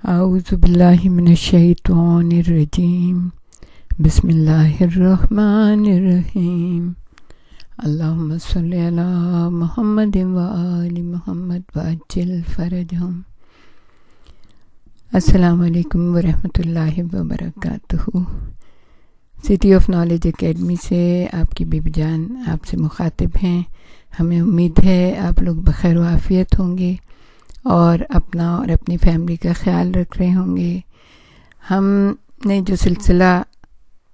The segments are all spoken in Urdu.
اعوذ باللہ من الشیطان الرجیم بسم اللہ الرحمن الرحیم اللہم صلی علی محمد وآل محمد وعجل فرجہم۔ السلام علیکم ورحمۃ اللہ وبرکاتہ۔ سٹی آف نالج اکیڈمی سے آپ کی بیبی جان آپ سے مخاطب ہیں۔ ہمیں امید ہے آپ لوگ بخیر و عافیت ہوں گے اور اپنا اور اپنی فیملی کا خیال رکھ رہے ہوں گے۔ ہم نے جو سلسلہ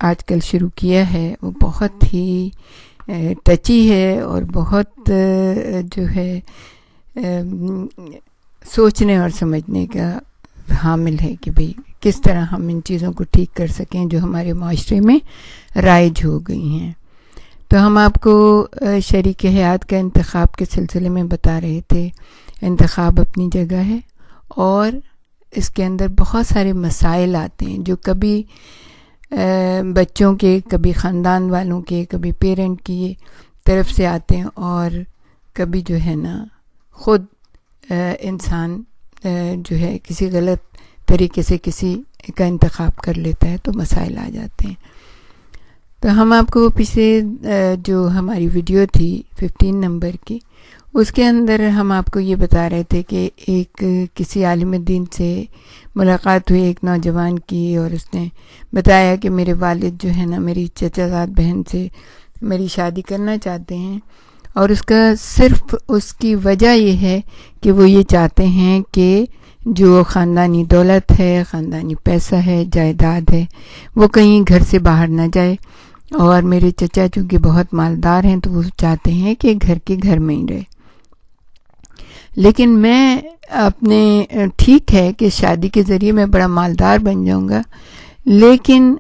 آج کل شروع کیا ہے وہ بہت ہی ٹچی ہے اور بہت جو ہے سوچنے اور سمجھنے کا حامل ہے کہ بھئی کس طرح ہم ان چیزوں کو ٹھیک کر سکیں جو ہمارے معاشرے میں رائج ہو گئی ہیں۔ تو ہم آپ کو شریک حیات کا انتخاب کے سلسلے میں بتا رہے تھے۔ انتخاب اپنی جگہ ہے اور اس کے اندر بہت سارے مسائل آتے ہیں جو کبھی بچوں کے، کبھی خاندان والوں کے، کبھی پیرنٹ کی طرف سے آتے ہیں اور کبھی جو ہے نا خود انسان جو ہے کسی غلط طریقے سے کسی کا انتخاب کر لیتا ہے تو مسائل آ جاتے ہیں۔ تو ہم آپ کو پچھلے جو ہماری ویڈیو تھی 15 نمبر کی، اس کے اندر ہم آپ کو یہ بتا رہے تھے کہ ایک کسی عالم دین سے ملاقات ہوئی ایک نوجوان کی، اور اس نے بتایا کہ میرے والد جو ہے نا میری چچا زاد بہن سے میری شادی کرنا چاہتے ہیں، اور اس کا صرف اس کی وجہ یہ ہے کہ وہ یہ چاہتے ہیں کہ جو خاندانی دولت ہے، خاندانی پیسہ ہے، جائیداد ہے، وہ کہیں گھر سے باہر نہ جائے، اور میرے چچا چونکہ بہت مالدار ہیں تو وہ چاہتے ہیں کہ گھر کے گھر میں ہی رہے۔ لیکن میں اپنے ٹھیک ہے کہ شادی کے ذریعے میں بڑا مالدار بن جاؤں گا، لیکن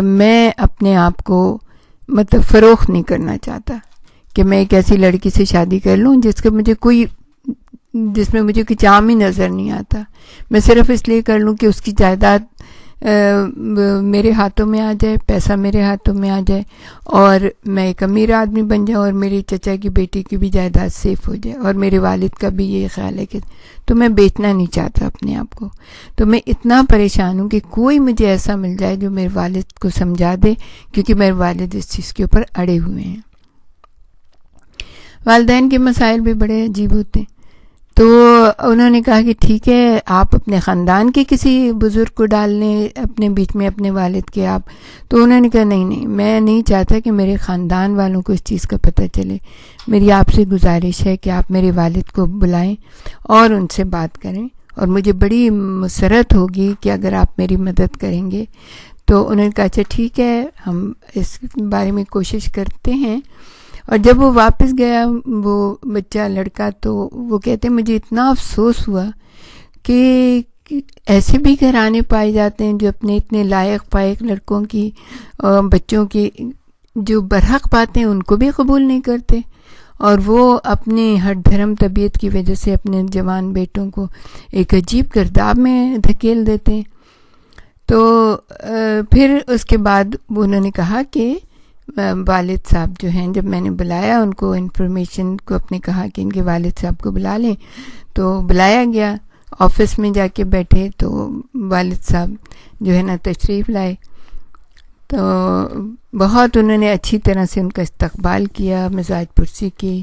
میں اپنے آپ کو مطلب فروخت نہیں کرنا چاہتا کہ میں ایک ایسی لڑکی سے شادی کر لوں جس میں مجھے کچھ عام ہی نظر نہیں آتا۔ میں صرف اس لیے کر لوں کہ اس کی جائیداد میرے ہاتھوں میں آ جائے، پیسہ میرے ہاتھوں میں آ جائے، اور میں ایک امیر آدمی بن جاؤں، اور میری چچا کی بیٹی کی بھی جائیداد سیف ہو جائے، اور میرے والد کا بھی یہ خیال ہے کہ تو میں بیچنا نہیں چاہتا اپنے آپ کو۔ تو میں اتنا پریشان ہوں کہ کوئی مجھے ایسا مل جائے جو میرے والد کو سمجھا دے، کیونکہ میرے والد اس چیز کے اوپر اڑے ہوئے ہیں۔ والدین کے مسائل بھی بڑے عجیب ہوتے ہیں۔ تو انہوں نے کہا کہ ٹھیک ہے، آپ اپنے خاندان کے کسی بزرگ کو ڈال لیں اپنے بیچ میں، اپنے والد کے آپ۔ تو انہوں نے کہا نہیں، میں نہیں چاہتا کہ میرے خاندان والوں کو اس چیز کا پتہ چلے۔ میری آپ سے گزارش ہے کہ آپ میرے والد کو بلائیں اور ان سے بات کریں، اور مجھے بڑی مسرت ہوگی کہ اگر آپ میری مدد کریں گے۔ تو انہوں نے کہا اچھا ٹھیک ہے، ہم اس بارے میں کوشش کرتے ہیں۔ اور جب وہ واپس گیا وہ بچہ لڑکا، تو وہ کہتے ہیں مجھے اتنا افسوس ہوا کہ ایسے بھی گھرانے پائے جاتے ہیں جو اپنے اتنے لائق فائق لڑکوں کی بچوں کی جو برحق باتیں ان کو بھی قبول نہیں کرتے، اور وہ اپنی ہٹ دھرم طبیعت کی وجہ سے اپنے جوان بیٹوں کو ایک عجیب گرداب میں دھکیل دیتے ہیں۔ تو پھر اس کے بعد انہوں نے کہا کہ والد صاحب جو ہیں، جب میں نے بلایا ان کو، انفارمیشن کو اپنے کہا کہ ان کے والد صاحب کو بلا لیں، تو بلایا گیا۔ آفس میں جا کے بیٹھے تو والد صاحب جو ہے نا تشریف لائے، تو بہت انہوں نے اچھی طرح سے ان کا استقبال کیا، مزاج پرسی کی،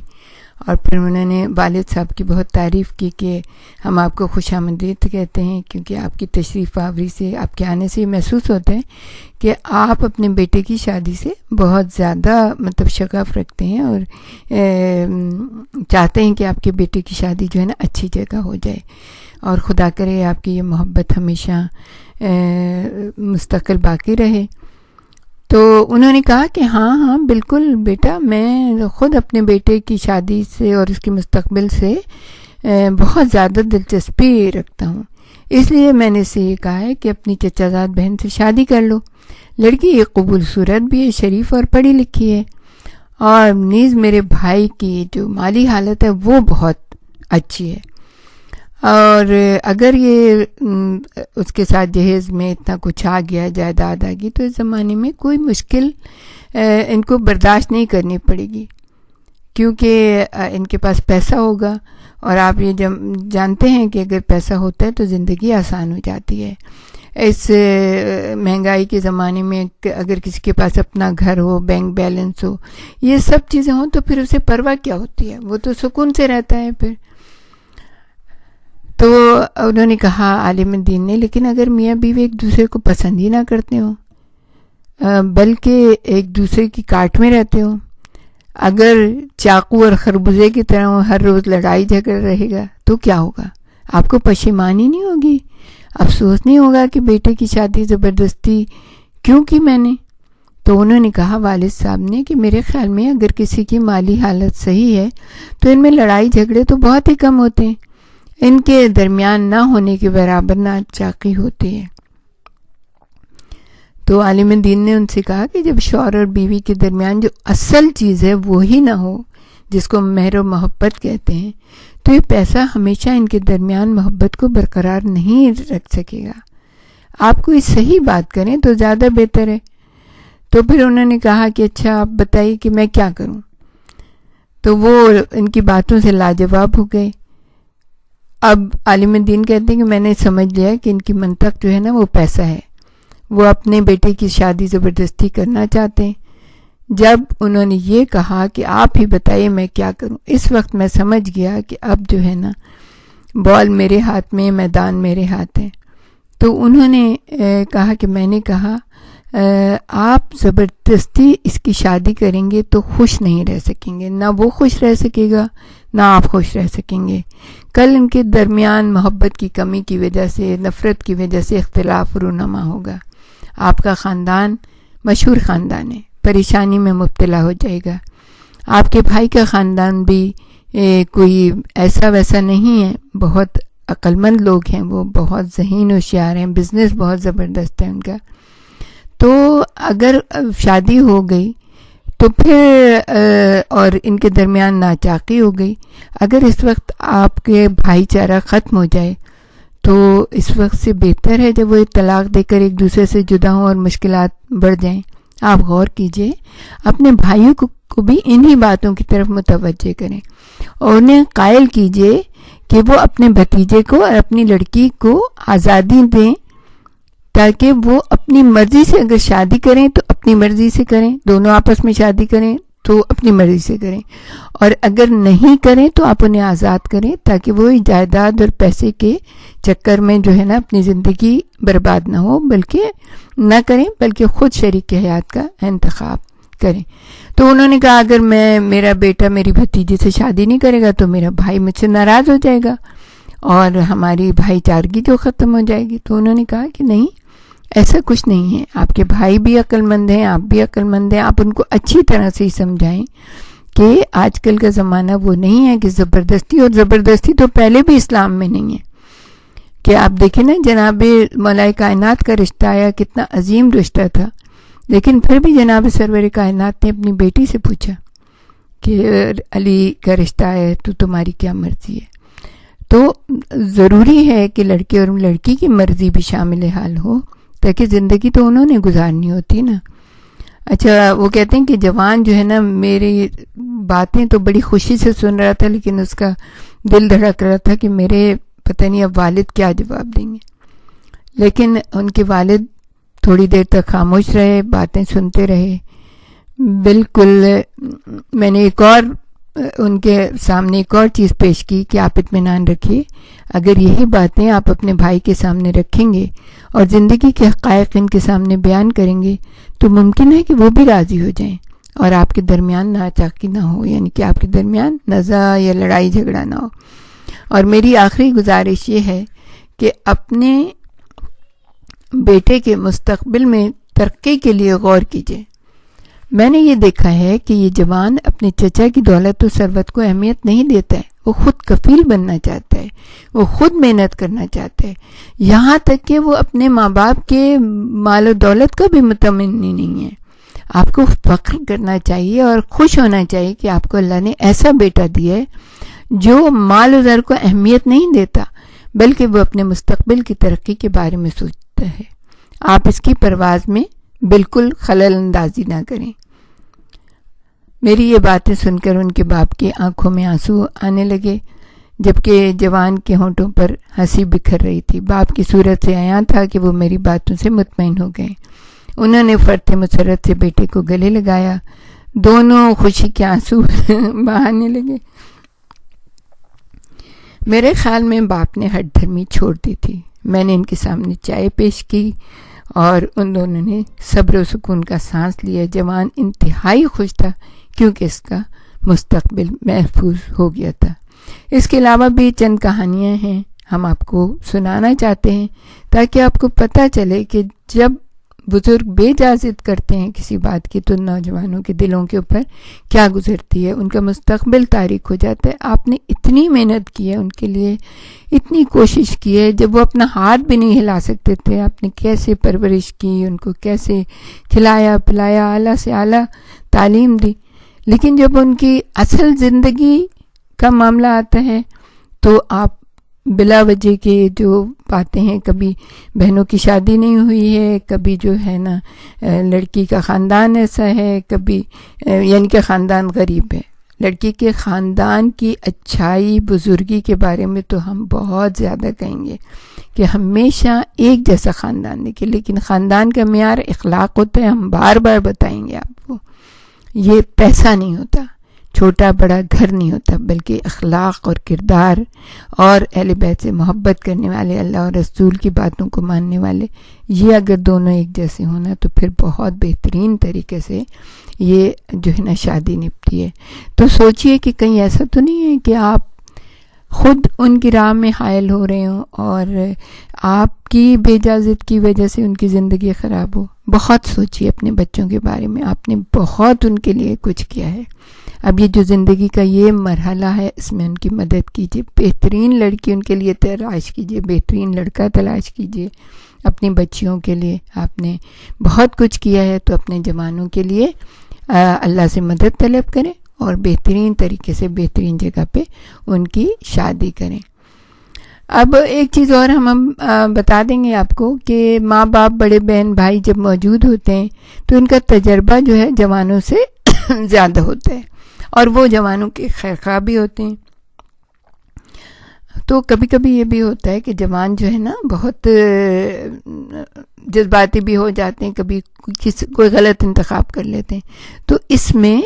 اور پھر انہوں نے والد صاحب کی بہت تعریف کی کہ ہم آپ کو خوش آمدید کہتے ہیں، کیونکہ آپ کی تشریف آوری سے، آپ کے آنے سے محسوس ہوتا ہے کہ آپ اپنے بیٹے کی شادی سے بہت زیادہ مطلب شغف رکھتے ہیں، اور چاہتے ہیں کہ آپ کے بیٹے کی شادی جو ہے نا اچھی جگہ ہو جائے، اور خدا کرے آپ کی یہ محبت ہمیشہ مستقل باقی رہے۔ تو انہوں نے کہا کہ ہاں بالکل بیٹا، میں خود اپنے بیٹے کی شادی سے اور اس کے مستقبل سے بہت زیادہ دلچسپی رکھتا ہوں، اس لیے میں نے اسے یہ کہا ہے کہ اپنی چچا زاد بہن سے شادی کر لو۔ لڑکی ایک قبول صورت بھی ہے، شریف اور پڑھی لکھی ہے، اور نیز میرے بھائی کی جو مالی حالت ہے وہ بہت اچھی ہے، اور اگر یہ اس کے ساتھ جہیز میں اتنا کچھ آ گیا، جائیداد آ گئی، تو اس زمانے میں کوئی مشکل ان کو برداشت نہیں کرنی پڑے گی، کیونکہ ان کے پاس پیسہ ہوگا، اور آپ یہ جانتے ہیں کہ اگر پیسہ ہوتا ہے تو زندگی آسان ہو جاتی ہے. اس مہنگائی کے زمانے میں اگر کسی کے پاس اپنا گھر ہو, بینک بیلنس ہو, یہ سب چیزیں ہوں تو پھر اسے پرواہ کیا ہوتی ہے, وہ تو سکون سے رہتا ہے پھر. تو انہوں نے کہا عالم دین نے, لیکن اگر میاں بیوی ایک دوسرے کو پسند ہی نہ کرتے ہوں بلکہ ایک دوسرے کی کاٹ میں رہتے ہوں, اگر چاقو اور خربوزے کی طرح ہر روز لڑائی جھگڑ رہے گا تو کیا ہوگا؟ آپ کو پشیمانی نہیں ہوگی, افسوس نہیں ہوگا کہ بیٹے کی شادی زبردستی کیوں کی میں نے؟ تو انہوں نے کہا والد صاحب نے کہ میرے خیال میں اگر کسی کی مالی حالت صحیح ہے تو ان میں لڑائی جھگڑے تو بہت ہی کم ہوتے ہیں, ان کے درمیان نہ ہونے کے برابر ناچاقی ہوتی ہے. تو عالم دین نے ان سے کہا کہ جب شوہر اور بیوی کے درمیان جو اصل چیز ہے وہی نہ ہو, جس کو مہر و محبت کہتے ہیں, تو یہ پیسہ ہمیشہ ان کے درمیان محبت کو برقرار نہیں رکھ سکے گا. آپ کوئی صحیح بات کریں تو زیادہ بہتر ہے. تو پھر انہوں نے کہا کہ اچھا آپ بتائیے کہ میں کیا کروں. تو وہ ان کی باتوں سے لاجواب ہو گئے. اب عالم دین کہتے ہیں کہ میں نے سمجھ لیا کہ ان کی منطق جو ہے نا وہ پیسہ ہے, وہ اپنے بیٹے کی شادی زبردستی کرنا چاہتے ہیں. جب انہوں نے یہ کہا کہ آپ ہی بتائیے میں کیا کروں, اس وقت میں سمجھ گیا کہ اب جو ہے نا بال میرے ہاتھ میں, میدان میرے ہاتھ ہے. تو انہوں نے کہا کہ میں نے کہا آپ زبردستی اس کی شادی کریں گے تو خوش نہیں رہ سکیں گے, نہ وہ خوش رہ سکے گا نہ آپ خوش رہ سکیں گے. کل ان کے درمیان محبت کی کمی کی وجہ سے, نفرت کی وجہ سے اختلاف رونما ہوگا. آپ کا خاندان مشہور خاندان ہے, پریشانی میں مبتلا ہو جائے گا. آپ کے بھائی کا خاندان بھی کوئی ایسا ویسا نہیں ہے, بہت عقل مند لوگ ہیں, وہ بہت ذہین ہوشیار ہیں, بزنس بہت زبردست ہے ان کا. تو اگر شادی ہو گئی تو پھر اور ان کے درمیان ناچاقی ہو گئی, اگر اس وقت آپ کے بھائی چارہ ختم ہو جائے تو اس وقت سے بہتر ہے جب وہ طلاق دے کر ایک دوسرے سے جدا ہوں اور مشکلات بڑھ جائیں. آپ غور کیجئے, اپنے بھائیوں کو بھی انہی باتوں کی طرف متوجہ کریں اور انہیں قائل کیجئے کہ وہ اپنے بھتیجے کو اور اپنی لڑکی کو آزادی دیں تاکہ وہ اپنی مرضی سے اگر شادی کریں تو اپنی مرضی سے کریں, دونوں آپس میں شادی کریں تو اپنی مرضی سے کریں, اور اگر نہیں کریں تو آپ انہیں آزاد کریں تاکہ وہ جائیداد اور پیسے کے چکر میں جو ہے نا اپنی زندگی برباد نہ ہو, بلکہ نہ کریں بلکہ خود شریک حیات کا انتخاب کریں. تو انہوں نے کہا اگر میرا بیٹا میری بھتیجی سے شادی نہیں کرے گا تو میرا بھائی مجھ سے ناراض ہو جائے گا اور ہماری بھائی چارگی جو ختم ہو جائے گی. تو انہوں نے کہا کہ نہیں, ایسا کچھ نہیں ہے, آپ کے بھائی بھی عقل مند ہیں, آپ بھی عقل مند ہیں, آپ ان کو اچھی طرح سے ہی سمجھائیں کہ آج کل کا زمانہ وہ نہیں ہے کہ زبردستی, اور زبردستی تو پہلے بھی اسلام میں نہیں ہے. کہ آپ دیکھیں نا جناب مولا کائنات کا رشتہ آیا, کتنا عظیم رشتہ تھا, لیکن پھر بھی جناب سرور کائنات نے اپنی بیٹی سے پوچھا کہ علی کا رشتہ ہے تو تمہاری کیا مرضی ہے. تو ضروری ہے کہ لڑکے اور لڑکی کی مرضی بھی شامل حال ہو تاکہ زندگی تو انہوں نے گزارنی ہوتی نا. اچھا وہ کہتے ہیں کہ جوان جو ہے نا میری باتیں تو بڑی خوشی سے سن رہا تھا, لیکن اس کا دل دھڑک رہا تھا کہ میرے پتہ نہیں اب والد کیا جواب دیں گے. لیکن ان کے والد تھوڑی دیر تک خاموش رہے, باتیں سنتے رہے. بالکل میں نے ایک اور ان کے سامنے ایک اور چیز پیش کی کہ آپ اطمینان رکھیے, اگر یہی باتیں آپ اپنے بھائی کے سامنے رکھیں گے اور زندگی کے حقائق ان کے سامنے بیان کریں گے تو ممکن ہے کہ وہ بھی راضی ہو جائیں اور آپ کے درمیان ناچاقی نہ ہو, یعنی کہ آپ کے درمیان نزاع یا لڑائی جھگڑا نہ ہو. اور میری آخری گزارش یہ ہے کہ اپنے بیٹے کے مستقبل میں ترقی کے لیے غور کیجیے. میں نے یہ دیکھا ہے کہ یہ جوان اپنے چچا کی دولت و ثروت کو اہمیت نہیں دیتا ہے, وہ خود کفیل بننا چاہتا ہے, وہ خود محنت کرنا چاہتا ہے, یہاں تک کہ وہ اپنے ماں باپ کے مال و دولت کا بھی متمنی نہیں ہے. آپ کو فخر کرنا چاہیے اور خوش ہونا چاہیے کہ آپ کو اللہ نے ایسا بیٹا دیا ہے جو مال و زر کو اہمیت نہیں دیتا بلکہ وہ اپنے مستقبل کی ترقی کے بارے میں سوچتا ہے. آپ اس کی پرواز میں بالکل خلل اندازی نہ کریں. میری یہ باتیں سن کر ان کے باپ کی آنکھوں میں آنسو آنے لگے. جبکہ جوان کے ہونٹوں پر ہنسی بکھر رہی تھی۔ باپ کی صورت سے عیاں تھا کہ وہ میری باتوں سے مطمئن ہو گئے۔ انہوں نے فرط مسرت سے بیٹے کو گلے لگایا، دونوں خوشی کے آنسو بہانے لگے۔ میرے خیال میں باپ نے ہٹ دھرمی چھوڑ دی تھی۔ میں نے ان کے سامنے چائے پیش کی اور ان دونوں نے صبر و سکون کا سانس لیا۔ جوان انتہائی خوش تھا کیونکہ اس کا مستقبل محفوظ ہو گیا تھا۔ اس کے علاوہ بھی چند کہانیاں ہیں ہم آپ کو سنانا چاہتے ہیں تاکہ آپ کو پتہ چلے کہ جب بزرگ بے اجازت کرتے ہیں کسی بات کی تو نوجوانوں کے دلوں کے اوپر کیا گزرتی ہے، ان کا مستقبل تاریک ہو جاتا ہے۔ آپ نے اتنی محنت کی ہے ان کے لیے، اتنی کوشش کی ہے، جب وہ اپنا ہاتھ بھی نہیں ہلا سکتے تھے آپ نے کیسے پرورش کی، ان کو کیسے کھلایا پلایا، اعلیٰ سے اعلیٰ تعلیم دی۔ لیکن جب ان کی اصل زندگی کا معاملہ آتا ہے تو آپ بلا وجہ کے جو باتیں ہیں، کبھی بہنوں کی شادی نہیں ہوئی ہے، کبھی جو ہے نا لڑکی کا خاندان ایسا ہے، کبھی یعنی کہ خاندان غریب ہے۔ لڑکی کے خاندان کی اچھائی بزرگی کے بارے میں تو ہم بہت زیادہ کہیں گے کہ ہمیشہ ایک جیسا خاندان دیکھیں، لیکن خاندان کا معیار اخلاق ہوتا ہے۔ ہم بار بار بتائیں گے آپ کو، یہ پیسہ نہیں ہوتا، چھوٹا بڑا گھر نہیں ہوتا، بلکہ اخلاق اور کردار اور اہل بیت سے محبت کرنے والے، اللہ اور رسول کی باتوں کو ماننے والے، یہ اگر دونوں ایک جیسے ہونا تو پھر بہت بہترین طریقے سے یہ جو ہے نا شادی نپٹی ہے۔ تو سوچئے کہ کہیں ایسا تو نہیں ہے کہ آپ خود ان کی راہ میں حائل ہو رہے ہوں اور آپ کی بے اجازت کی وجہ سے ان کی زندگی خراب ہو۔ بہت سوچیے اپنے بچوں کے بارے میں، آپ نے بہت ان کے لیے کچھ کیا ہے۔ اب یہ جو زندگی کا یہ مرحلہ ہے اس میں ان کی مدد کیجیے، بہترین لڑکی ان کے لیے تلاش کیجیے، بہترین لڑکا تلاش کیجیے اپنی بچیوں کے لیے۔ آپ نے بہت کچھ کیا ہے تو اپنے جوانوں کے لیے اللہ سے مدد طلب کریں اور بہترین طریقے سے بہترین جگہ پہ ان کی شادی کریں۔ اب ایک چیز اور ہم بتا دیں گے آپ کو کہ ماں باپ بڑے بہن بھائی جب موجود ہوتے ہیں تو ان کا تجربہ جو ہے جوانوں سے زیادہ ہوتا ہے اور وہ جوانوں کے خیرخواہ بھی ہوتے ہیں۔ تو کبھی کبھی یہ بھی ہوتا ہے کہ جوان جو ہے نا بہت جذباتی بھی ہو جاتے ہیں، کبھی کوئی غلط انتخاب کر لیتے ہیں، تو اس میں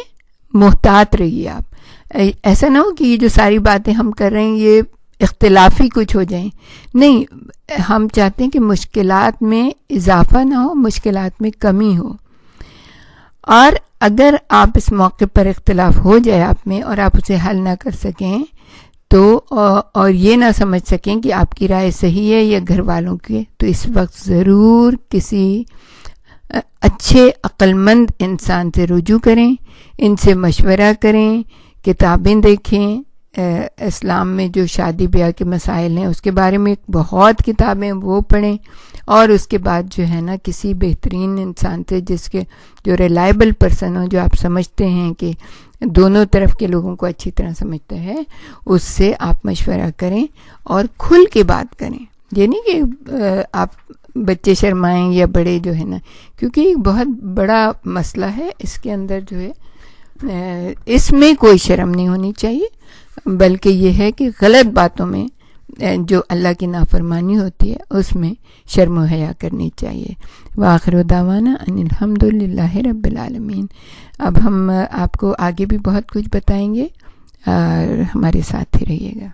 محتاط رہیے آپ۔ ایسا نہ ہو کہ یہ جو ساری باتیں ہم کر رہے ہیں یہ اختلافی کچھ ہو جائیں، نہیں، ہم چاہتے ہیں کہ مشکلات میں اضافہ نہ ہو، مشکلات میں کمی ہو۔ اور اگر آپ اس موقع پر اختلاف ہو جائے آپ میں اور آپ اسے حل نہ کر سکیں تو اور یہ نہ سمجھ سکیں کہ آپ کی رائے صحیح ہے یا گھر والوں کی، تو اس وقت ضرور کسی اچھے عقل مند انسان سے رجوع کریں، ان سے مشورہ کریں، کتابیں دیکھیں۔ اسلام میں جو شادی بیاہ کے مسائل ہیں اس کے بارے میں بہت کتابیں وہ پڑھیں، اور اس کے بعد جو ہے نا کسی بہترین انسان سے جس کے جو ریلائبل پرسن ہو، جو آپ سمجھتے ہیں کہ دونوں طرف کے لوگوں کو اچھی طرح سمجھتا ہے، اس سے آپ مشورہ کریں اور کھل کے بات کریں۔ یہ نہیں کہ آپ بچے شرمائیں یا بڑے جو ہے نا، کیونکہ ایک بہت بڑا مسئلہ ہے، اس کے اندر جو ہے اس میں کوئی شرم نہیں ہونی چاہیے، بلکہ یہ ہے کہ غلط باتوں میں جو اللہ کی نافرمانی ہوتی ہے اس میں شرم و حیا کرنی چاہیے۔ وآخر دعوانا ان الحمد للہ رب العالمین۔ اب ہم آپ کو آگے بھی بہت کچھ بتائیں گے اور ہمارے ساتھ ہی رہیے گا۔